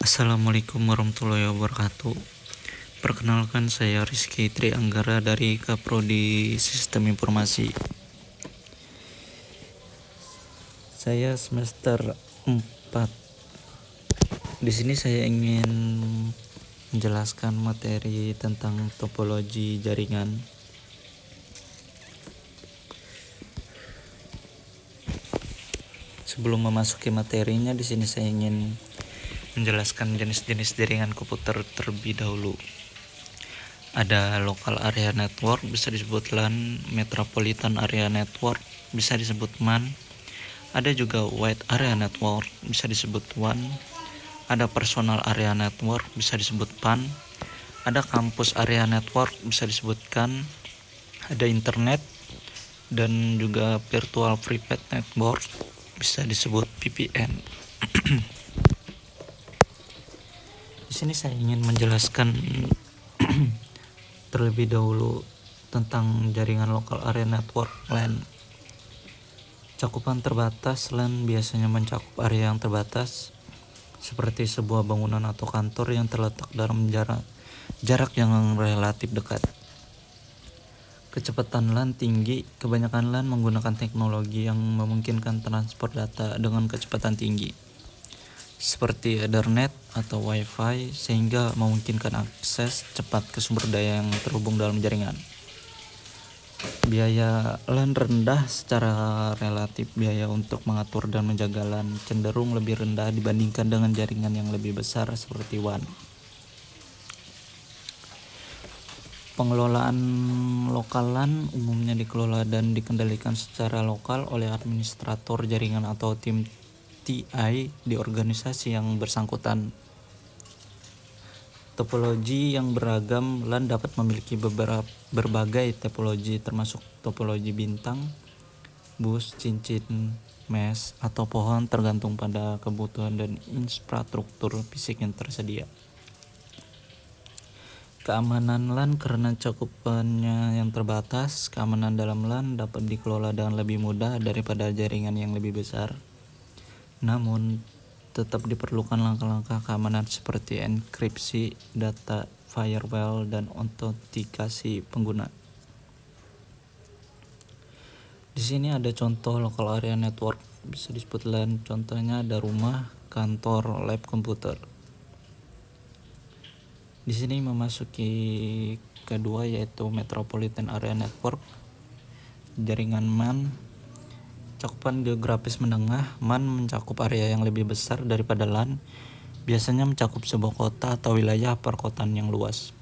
Assalamualaikum warahmatullahi wabarakatuh. Perkenalkan, saya Rizky Trianggara dari Kaprodi Sistem Informasi. Saya semester 4. Di sini saya ingin menjelaskan materi tentang topologi jaringan. Sebelum memasuki materinya, di sini saya ingin menjelaskan jenis-jenis jaringan komputer terlebih dahulu. Ada local area network, bisa disebut LAN, metropolitan area network, bisa disebut MAN. Ada juga wide area network, bisa disebut WAN. Ada personal area network, bisa disebut PAN. Ada campus area network, bisa disebut CAN. Ada internet dan juga virtual private network, bisa disebut VPN. Di sini saya ingin menjelaskan terlebih dahulu tentang jaringan local area network LAN. Cakupan terbatas LAN biasanya mencakup area yang terbatas, seperti sebuah bangunan atau kantor yang terletak dalam jarak yang relatif dekat. Kecepatan LAN tinggi. Kebanyakan LAN menggunakan teknologi yang memungkinkan transfer data dengan kecepatan tinggi, seperti Ethernet atau Wi-Fi, sehingga memungkinkan akses cepat ke sumber daya yang terhubung dalam jaringan. Biaya LAN rendah. Secara relatif, biaya untuk mengatur dan menjaga LAN cenderung lebih rendah dibandingkan dengan jaringan yang lebih besar seperti WAN. Pengelolaan lokal LAN umumnya dikelola dan dikendalikan secara lokal oleh administrator jaringan atau tim TI di organisasi yang bersangkutan. Topologi yang beragam. LAN dapat memiliki berbagai topologi, termasuk topologi bintang, bus, cincin, mesh, atau pohon, tergantung pada kebutuhan dan infrastruktur fisik yang tersedia. Keamanan LAN. Karena cakupannya yang terbatas, keamanan dalam LAN dapat dikelola dengan lebih mudah daripada jaringan yang lebih besar. Namun, tetap diperlukan langkah-langkah keamanan seperti enkripsi data, firewall, dan autentikasi pengguna. Di sini ada contoh local area network, bisa disebut LAN. Contohnya ada rumah, kantor, lab komputer. Di sini memasuki kedua, yaitu metropolitan area network, jaringan MAN. Cakupan geografis menengah. MAN mencakup area yang lebih besar daripada LAN, biasanya mencakup sebuah kota atau wilayah perkotaan yang luas.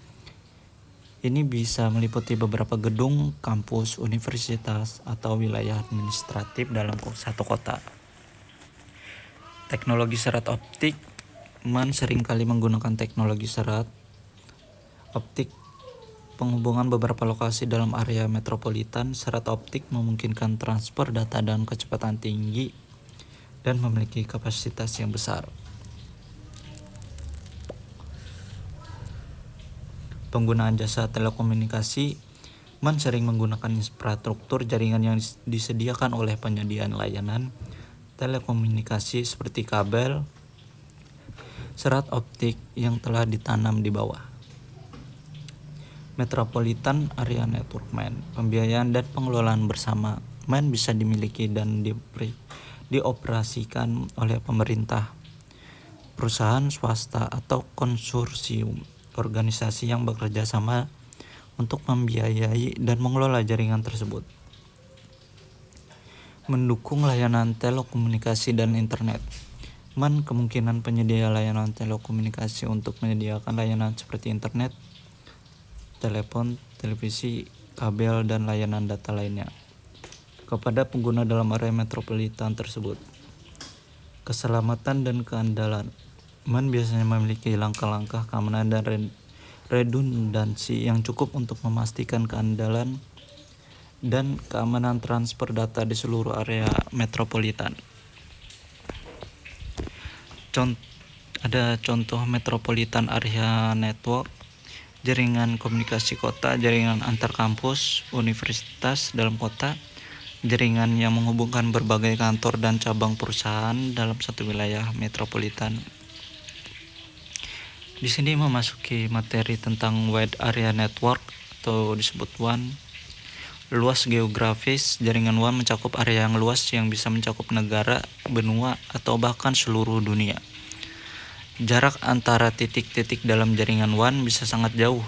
Ini bisa meliputi beberapa gedung, kampus, universitas, atau wilayah administratif dalam satu kota. Teknologi serat optik. MAN seringkali menggunakan teknologi serat optik penghubungan beberapa lokasi dalam area metropolitan. Serat optik memungkinkan transfer data dengan kecepatan tinggi dan memiliki kapasitas yang besar. Penggunaan jasa telekomunikasi. MAN sering menggunakan infrastruktur jaringan yang disediakan oleh penyedia layanan telekomunikasi seperti kabel serat optik yang telah ditanam di bawah. Metropolitan Area Network MAN. Pembiayaan dan pengelolaan bersama. MAN bisa dimiliki dan dioperasikan oleh pemerintah, perusahaan swasta, atau konsorsium organisasi yang bekerja sama untuk membiayai dan mengelola jaringan tersebut. Mendukung layanan telekomunikasi dan internet. MAN kemungkinan penyedia layanan telekomunikasi untuk menyediakan layanan seperti internet, telepon, televisi, kabel, dan layanan data lainnya kepada pengguna dalam area metropolitan tersebut. Keselamatan dan keandalan. MAN biasanya memiliki langkah-langkah keamanan dan redundansi yang cukup untuk memastikan keandalan dan keamanan transfer data di seluruh area metropolitan. Ada contoh metropolitan area network, jaringan komunikasi kota, jaringan antar kampus, universitas dalam kota, jaringan yang menghubungkan berbagai kantor dan cabang perusahaan dalam satu wilayah metropolitan. Di sini memasuki materi tentang Wide Area Network atau disebut WAN. Luas geografis, jaringan WAN mencakup area yang luas yang bisa mencakup negara, benua, atau bahkan seluruh dunia. Jarak antara titik-titik dalam jaringan WAN bisa sangat jauh.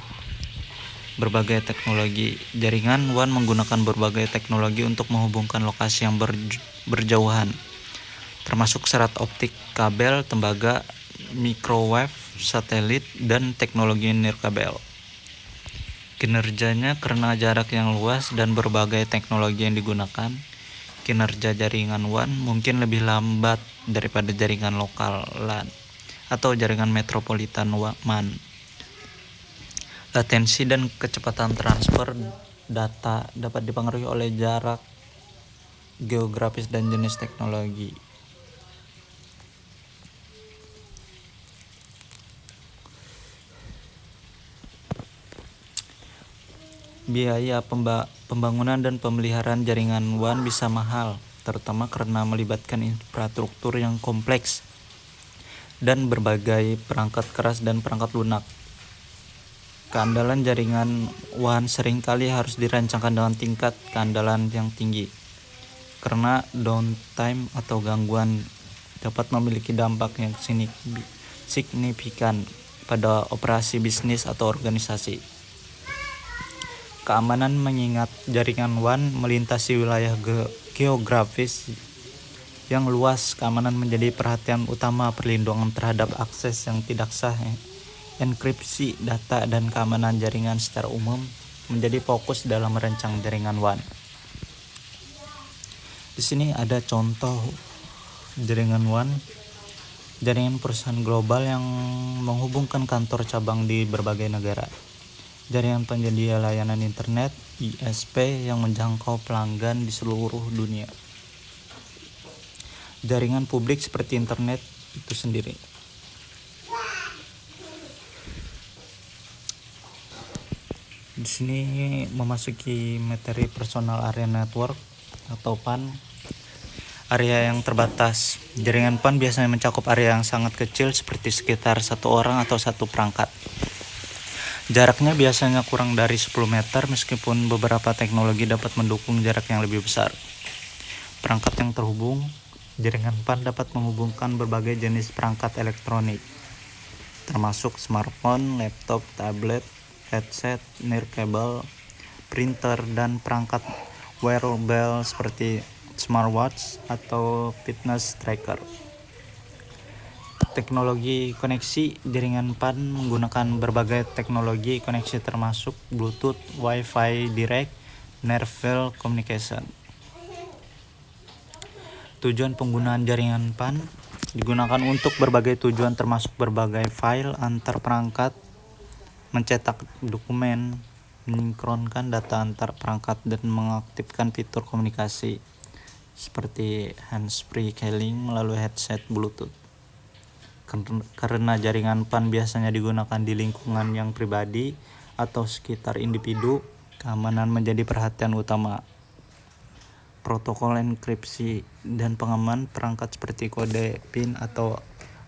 Berbagai teknologi jaringan WAN menggunakan berbagai teknologi untuk menghubungkan lokasi yang berjauhan, termasuk serat optik, kabel, tembaga, microwave, satelit, dan teknologi nirkabel. Kinerjanya karena jarak yang luas dan berbagai teknologi yang digunakan, kinerja jaringan WAN mungkin lebih lambat daripada jaringan lokal LAN atau jaringan metropolitan WAN. Latensi dan kecepatan transfer data dapat dipengaruhi oleh jarak, geografis, dan jenis teknologi. Biaya pembangunan dan pemeliharaan jaringan WAN bisa mahal, terutama karena melibatkan infrastruktur yang kompleks dan berbagai perangkat keras dan perangkat lunak. Keandalan jaringan WAN seringkali harus dirancangkan dengan tingkat keandalan yang tinggi, karena downtime atau gangguan dapat memiliki dampak yang signifikan pada operasi bisnis atau organisasi. Keamanan mengingat jaringan WAN melintasi wilayah geografis yang luas, keamanan menjadi perhatian utama. Perlindungan terhadap akses yang tidak sah, enkripsi data, dan keamanan jaringan secara umum menjadi fokus dalam merancang jaringan WAN. Di sini ada contoh jaringan WAN, jaringan perusahaan global yang menghubungkan kantor cabang di berbagai negara. Jaringan penyedia layanan internet ISP yang menjangkau pelanggan di seluruh dunia. Jaringan publik seperti internet itu sendiri. Di sini memasuki materi personal area network atau PAN. Area yang terbatas. Jaringan PAN biasanya mencakup area yang sangat kecil seperti sekitar satu orang atau satu perangkat. Jaraknya biasanya kurang dari 10 meter meskipun beberapa teknologi dapat mendukung jarak yang lebih besar. Perangkat yang terhubung. Jaringan PAN dapat menghubungkan berbagai jenis perangkat elektronik, termasuk smartphone, laptop, tablet, headset, nirkabel, printer, dan perangkat wearable seperti smartwatch atau fitness tracker. Teknologi koneksi jaringan PAN menggunakan berbagai teknologi koneksi termasuk Bluetooth, Wi-Fi direct, Near-Field Communication. Tujuan penggunaan jaringan PAN digunakan untuk berbagai tujuan termasuk berbagai file antar perangkat, mencetak dokumen, mensinkronkan data antar perangkat, dan mengaktifkan fitur komunikasi seperti hands-free calling melalui headset Bluetooth. Karena jaringan PAN biasanya digunakan di lingkungan yang pribadi atau sekitar individu, keamanan menjadi perhatian utama. Protokol enkripsi dan pengaman perangkat seperti kode PIN atau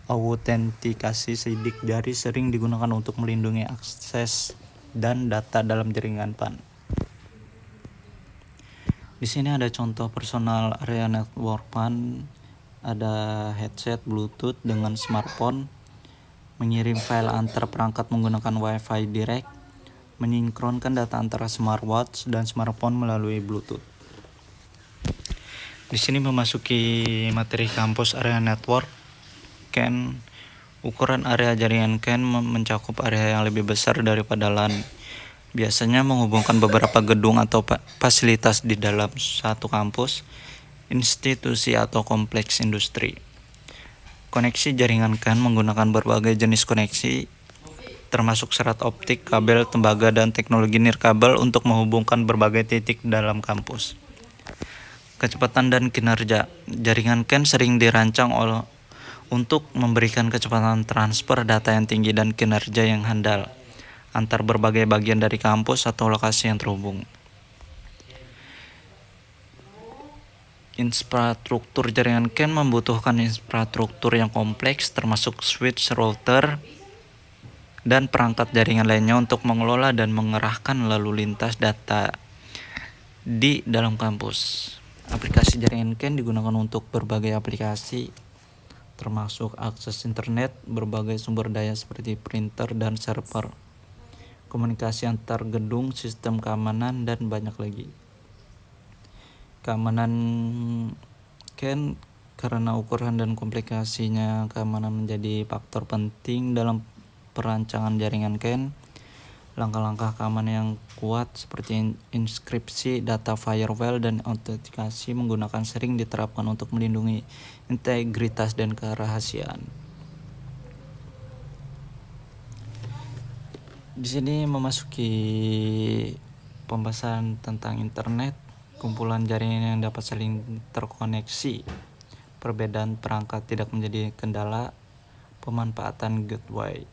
autentikasi sidik jari sering digunakan untuk melindungi akses dan data dalam jaringan PAN. Di sini ada contoh personal area network PAN. Ada headset Bluetooth dengan smartphone, mengirim file antar perangkat menggunakan Wi-Fi direct, mensinkronkan data antara smartwatch dan smartphone melalui Bluetooth. Di sini memasuki materi kampus area network CAN. Ukuran area jaringan CAN mencakup area yang lebih besar daripada LAN. Biasanya menghubungkan beberapa gedung atau fasilitas di dalam satu kampus, institusi, atau kompleks industri. Koneksi jaringan CAN menggunakan berbagai jenis koneksi, termasuk serat optik, kabel, tembaga, dan teknologi nirkabel untuk menghubungkan berbagai titik dalam kampus. Kecepatan dan kinerja. Jaringan CAN sering dirancang untuk memberikan kecepatan transfer data yang tinggi dan kinerja yang handal antar berbagai bagian dari kampus atau lokasi yang terhubung. Infrastruktur jaringan CAN membutuhkan infrastruktur yang kompleks termasuk switch, router, dan perangkat jaringan lainnya untuk mengelola dan mengerahkan lalu lintas data di dalam kampus. Aplikasi jaringan CAN digunakan untuk berbagai aplikasi, termasuk akses internet, berbagai sumber daya seperti printer dan server, komunikasi antar gedung, sistem keamanan, dan banyak lagi. Keamanan CAN karena ukuran dan komplikasinya, keamanan menjadi faktor penting dalam perancangan jaringan CAN. Langkah-langkah keamanan yang kuat seperti inskripsi, data firewall, dan autentikasi menggunakan sering diterapkan untuk melindungi integritas dan kerahasiaan. Di sini memasuki pembahasan tentang internet, kumpulan jaringan yang dapat saling terkoneksi. Perbedaan perangkat tidak menjadi kendala. Pemanfaatan gateway.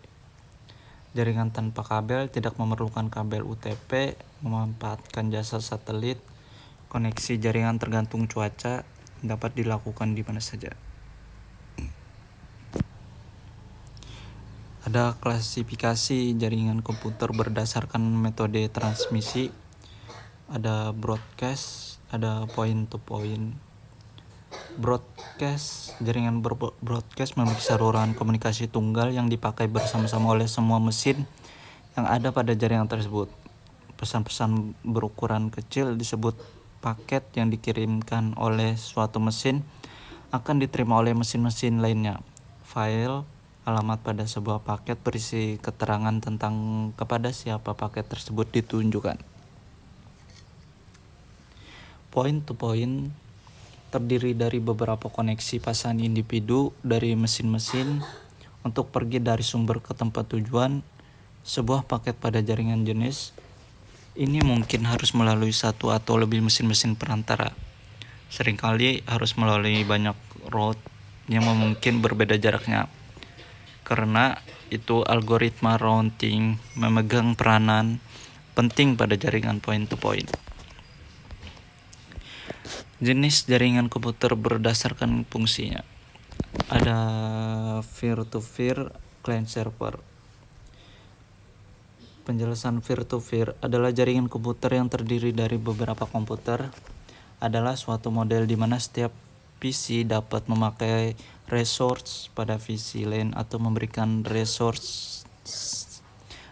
Jaringan tanpa kabel tidak memerlukan kabel UTP, memanfaatkan jasa satelit. Koneksi jaringan tergantung cuaca, dapat dilakukan di mana saja. Ada klasifikasi jaringan komputer berdasarkan metode transmisi. Ada broadcast, ada point to point. Broadcast, jaringan broadcast memiliki saluran komunikasi tunggal yang dipakai bersama-sama oleh semua mesin yang ada pada jaringan tersebut. Pesan-pesan berukuran kecil disebut paket yang dikirimkan oleh suatu mesin akan diterima oleh mesin-mesin lainnya. File, alamat pada sebuah paket berisi keterangan tentang kepada siapa paket tersebut ditunjukkan. Point to point terdiri dari beberapa koneksi pasangan individu dari mesin-mesin untuk pergi dari sumber ke tempat tujuan. Sebuah paket pada jaringan jenis ini mungkin harus melalui satu atau lebih mesin-mesin perantara. Seringkali harus melalui banyak route yang mungkin berbeda jaraknya. Karena itu algoritma routing memegang peranan penting pada jaringan point to point. Jenis jaringan komputer berdasarkan fungsinya. Ada peer-to-peer, client server. Penjelasan peer-to-peer adalah jaringan komputer yang terdiri dari beberapa komputer. Adalah suatu model di mana setiap PC dapat memakai resource pada PC lain atau memberikan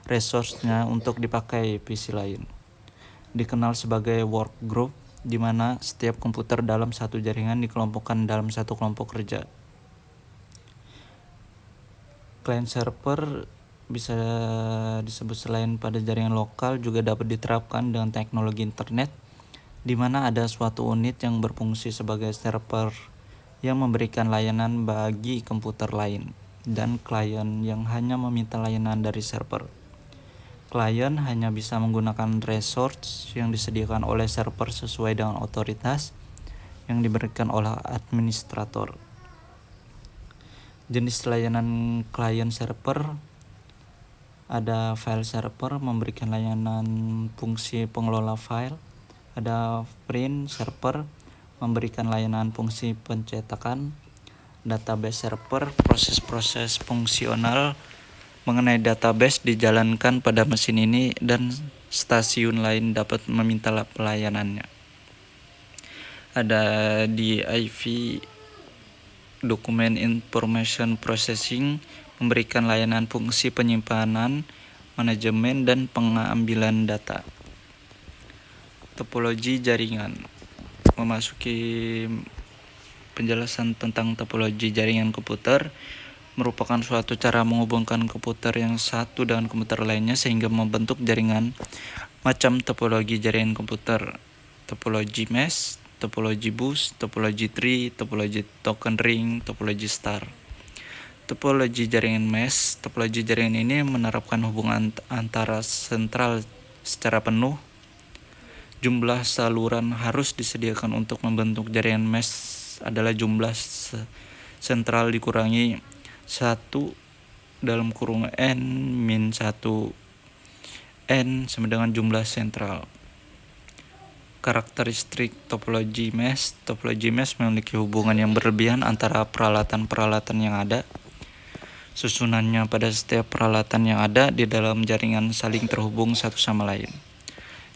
resource-nya untuk dipakai PC lain. Dikenal sebagai workgroup, di mana setiap komputer dalam satu jaringan dikelompokkan dalam satu kelompok kerja. Client server bisa disebut selain pada jaringan lokal juga dapat diterapkan dengan teknologi internet, di mana ada suatu unit yang berfungsi sebagai server yang memberikan layanan bagi komputer lain, dan klien yang hanya meminta layanan dari server. Klien hanya bisa menggunakan resource yang disediakan oleh server sesuai dengan otoritas yang diberikan oleh administrator. Jenis layanan klien server ada file server memberikan layanan fungsi pengelola file, ada print server memberikan layanan fungsi pencetakan, database server proses-proses fungsional mengenai database dijalankan pada mesin ini dan stasiun lain dapat meminta pelayanannya. Ada DIV, Document Information Processing, memberikan layanan fungsi penyimpanan, manajemen, dan pengambilan data. Topologi jaringan. Memasuki penjelasan tentang topologi jaringan komputer merupakan suatu cara menghubungkan komputer yang satu dengan komputer lainnya sehingga membentuk jaringan. Macam topologi jaringan komputer: topologi mesh, topologi bus, topologi tree, topologi token ring, topologi star. Topologi jaringan mesh. Topologi jaringan ini menerapkan hubungan antara sentral secara penuh. Jumlah saluran harus disediakan untuk membentuk jaringan mesh adalah jumlah sentral dikurangi 1 dalam kurung n-1 n sama dengan jumlah sentral. Karakteristik topologi mesh. Topologi mesh memiliki hubungan yang berlebihan antara peralatan-peralatan yang ada. Susunannya pada setiap peralatan yang ada di dalam jaringan saling terhubung satu sama lain.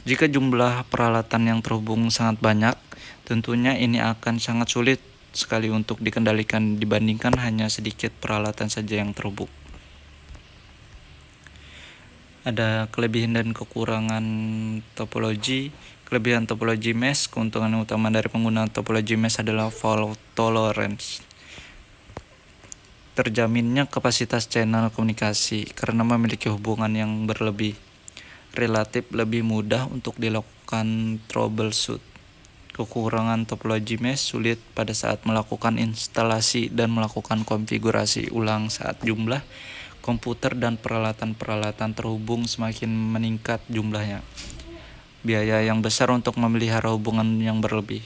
Jika jumlah peralatan yang terhubung sangat banyak, tentunya ini akan sangat sulit sekali untuk dikendalikan dibandingkan hanya sedikit peralatan saja yang terhubung. Ada kelebihan dan kekurangan topologi. Kelebihan topologi mesh, keuntungan utama dari penggunaan topologi mesh adalah fault tolerance. Terjaminnya kapasitas channel komunikasi karena memiliki hubungan yang berlebih. Relatif lebih mudah untuk dilakukan troubleshoot. Kekurangan topologi mesh sulit pada saat melakukan instalasi dan melakukan konfigurasi ulang saat jumlah komputer dan peralatan-peralatan terhubung semakin meningkat jumlahnya. Biaya yang besar untuk memelihara hubungan yang berlebih.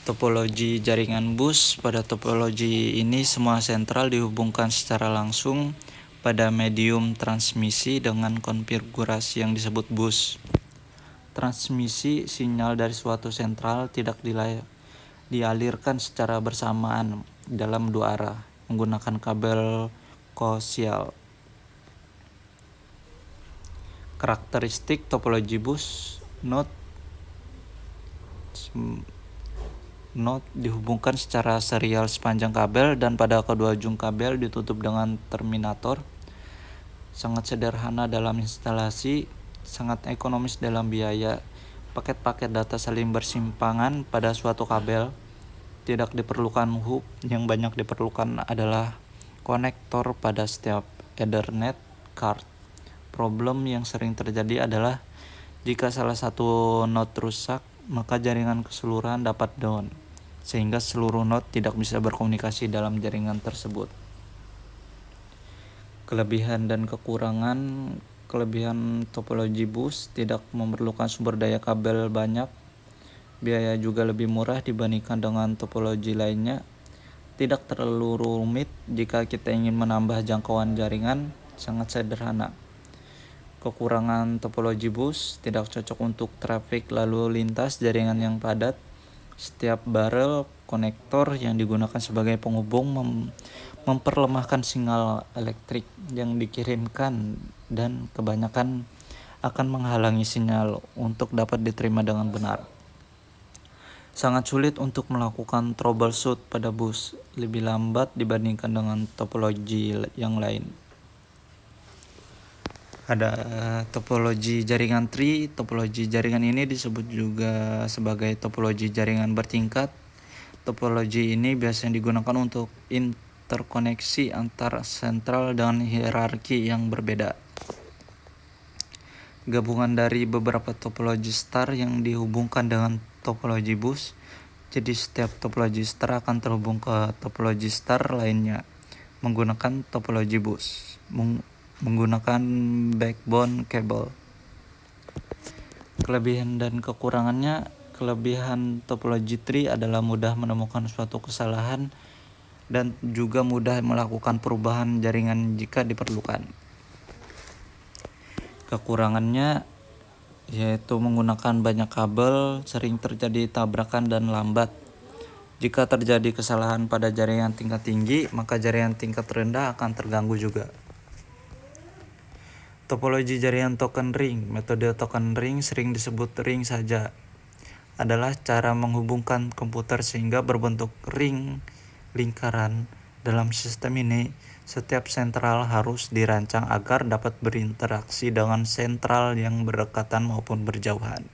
Topologi jaringan bus. Pada topologi ini semua sentral dihubungkan secara langsung pada medium transmisi dengan konfigurasi yang disebut bus. Transmisi sinyal dari suatu sentral tidak dialirkan secara bersamaan dalam dua arah menggunakan kabel koaksial. Karakteristik topologi bus. Node dihubungkan secara serial sepanjang kabel dan pada kedua ujung kabel ditutup dengan terminator. Sangat sederhana dalam instalasi, sangat ekonomis dalam biaya. Paket-paket data saling bersimpangan pada suatu kabel. Tidak diperlukan hub, yang banyak diperlukan adalah konektor pada setiap Ethernet card. Problem yang sering terjadi adalah jika salah satu node rusak, maka jaringan keseluruhan dapat down, sehingga seluruh node tidak bisa berkomunikasi dalam jaringan tersebut. Kelebihan dan kekurangan. Kelebihan topologi bus tidak memerlukan sumber daya kabel banyak. Biaya juga lebih murah dibandingkan dengan topologi lainnya. Tidak terlalu rumit jika kita ingin menambah jangkauan jaringan, sangat sederhana. Kekurangan topologi bus tidak cocok untuk trafik lalu lintas jaringan yang padat. Setiap barel konektor yang digunakan sebagai penghubung memperlemahkan sinyal elektrik yang dikirimkan dan kebanyakan akan menghalangi sinyal untuk dapat diterima dengan benar. Sangat sulit untuk melakukan troubleshoot pada bus, lebih lambat dibandingkan dengan topologi yang lain. Ada topologi jaringan tree. Topologi jaringan ini disebut juga sebagai topologi jaringan bertingkat. Topologi ini biasanya digunakan untuk interkoneksi antar sentral dengan hierarki yang berbeda. Gabungan dari beberapa topologi star yang dihubungkan dengan topologi bus. Jadi setiap topologi star akan terhubung ke topologi star lainnya menggunakan topologi bus. Menggunakan backbone cable. Kelebihan dan kekurangannya. Kelebihan topologi tree adalah mudah menemukan suatu kesalahan dan juga mudah melakukan perubahan jaringan jika diperlukan. Kekurangannya yaitu menggunakan banyak kabel, sering terjadi tabrakan dan lambat. Jika terjadi kesalahan pada jaringan tingkat tinggi, maka jaringan tingkat rendah akan terganggu juga. Topologi jaringan token ring. Metode token ring sering disebut ring saja. Adalah cara menghubungkan komputer sehingga berbentuk ring lingkaran. Dalam sistem ini, setiap sentral harus dirancang agar dapat berinteraksi dengan sentral yang berdekatan maupun berjauhan.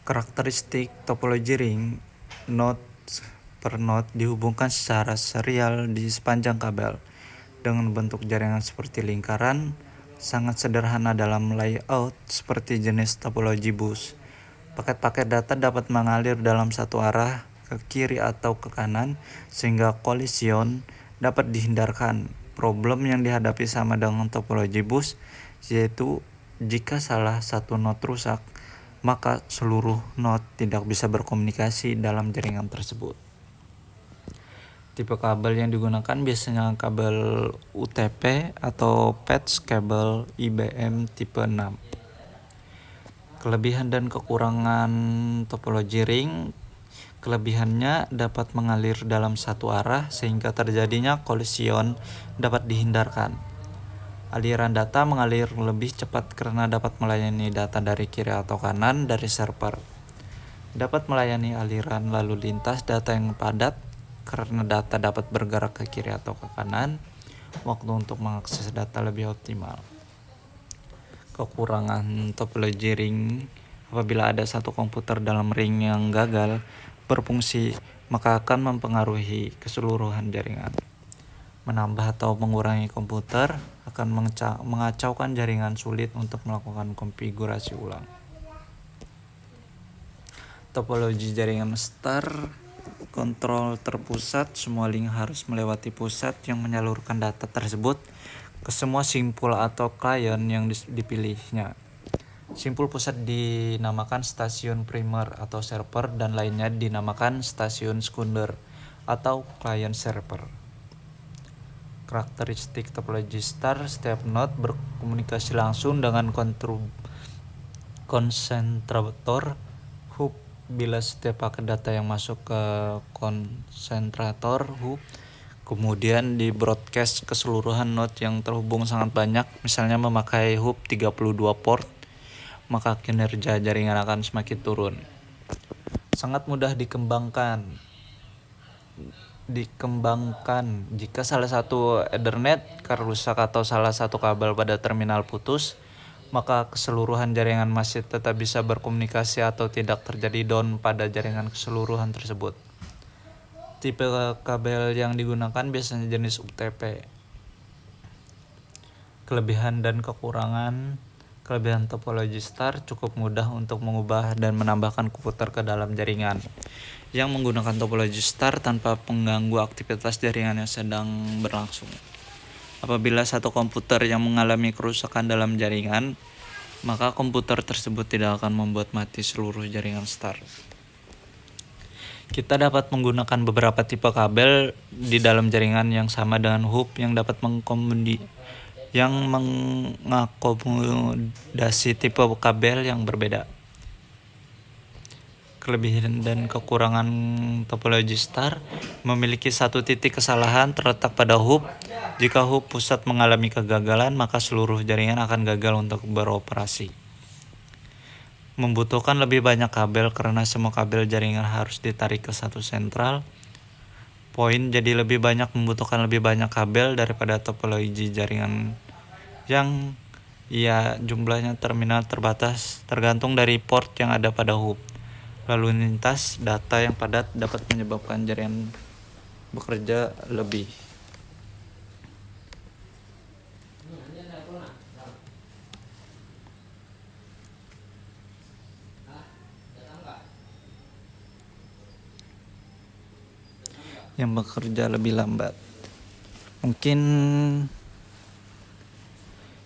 Karakteristik topologi ring. Node per node dihubungkan secara serial di sepanjang kabel dengan bentuk jaringan seperti lingkaran, sangat sederhana dalam layout seperti jenis topologi bus. Paket-paket data dapat mengalir dalam satu arah ke kiri atau ke kanan sehingga kolision dapat dihindarkan. Problem yang dihadapi sama dengan topologi bus, yaitu jika salah satu node rusak, maka seluruh node tidak bisa berkomunikasi dalam jaringan tersebut. Tipe kabel yang digunakan biasanya kabel UTP atau patch kabel IBM tipe 6. Kelebihan dan kekurangan topologi ring. Kelebihannya dapat mengalir dalam satu arah sehingga terjadinya kolision dapat dihindarkan. Aliran data mengalir lebih cepat karena dapat melayani data dari kiri atau kanan dari server. Dapat melayani aliran lalu lintas data yang padat karena data dapat bergerak ke kiri atau ke kanan. Waktu untuk mengakses data lebih optimal. Kekurangan topologi ring: apabila ada satu komputer dalam ring yang gagal berfungsi, maka akan mempengaruhi keseluruhan jaringan. Menambah atau mengurangi komputer akan mengacaukan jaringan, sulit untuk melakukan konfigurasi ulang. Topologi jaringan star kontrol terpusat: semua link harus melewati pusat yang menyalurkan data tersebut ke semua simpul atau klien yang dipilihnya. Simpul pusat dinamakan stasiun primer atau server dan lainnya dinamakan stasiun sekunder atau klien server. Karakteristik topologi star: setiap node berkomunikasi langsung dengan konsentrator hub. Bila setiap paket data yang masuk ke konsentrator hub kemudian di broadcast ke seluruhan node yang terhubung sangat banyak, misalnya memakai hub 32 port, maka kinerja jaringan akan semakin turun. Sangat mudah dikembangkan jika salah satu Ethernet rusak atau salah satu kabel pada terminal putus, maka keseluruhan jaringan masih tetap bisa berkomunikasi atau tidak terjadi down pada jaringan keseluruhan tersebut. Tipe kabel yang digunakan biasanya jenis UTP. Kelebihan dan kekurangan. Kelebihan topologi star: cukup mudah untuk mengubah dan menambahkan komputer ke dalam jaringan. Yang menggunakan topologi star tanpa mengganggu aktivitas jaringan yang sedang berlangsung. Apabila satu komputer yang mengalami kerusakan dalam jaringan, maka komputer tersebut tidak akan membuat mati seluruh jaringan star. Kita dapat menggunakan beberapa tipe kabel di dalam jaringan yang sama dengan hub yang dapat mengakomodasi tipe kabel yang berbeda. Kelebihan dan kekurangan topologi star: memiliki satu titik kesalahan terletak pada hub. Jika hub pusat mengalami kegagalan, maka seluruh jaringan akan gagal untuk beroperasi. Membutuhkan lebih banyak kabel karena semua kabel jaringan harus ditarik ke satu sentral. Poin: jadi lebih banyak membutuhkan lebih banyak kabel daripada topologi jaringan yang jumlahnya terminal terbatas tergantung dari port yang ada pada hub. Lalu lintas data yang padat dapat menyebabkan jaringan bekerja lebih. Yang bekerja lebih lambat. Mungkin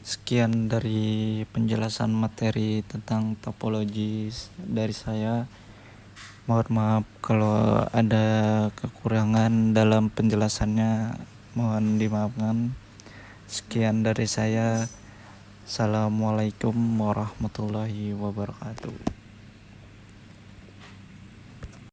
sekian dari penjelasan materi tentang topologi dari saya. Mohon maaf kalau ada kekurangan dalam penjelasannya, mohon dimaafkan. Sekian dari saya. Assalamualaikum warahmatullahi wabarakatuh.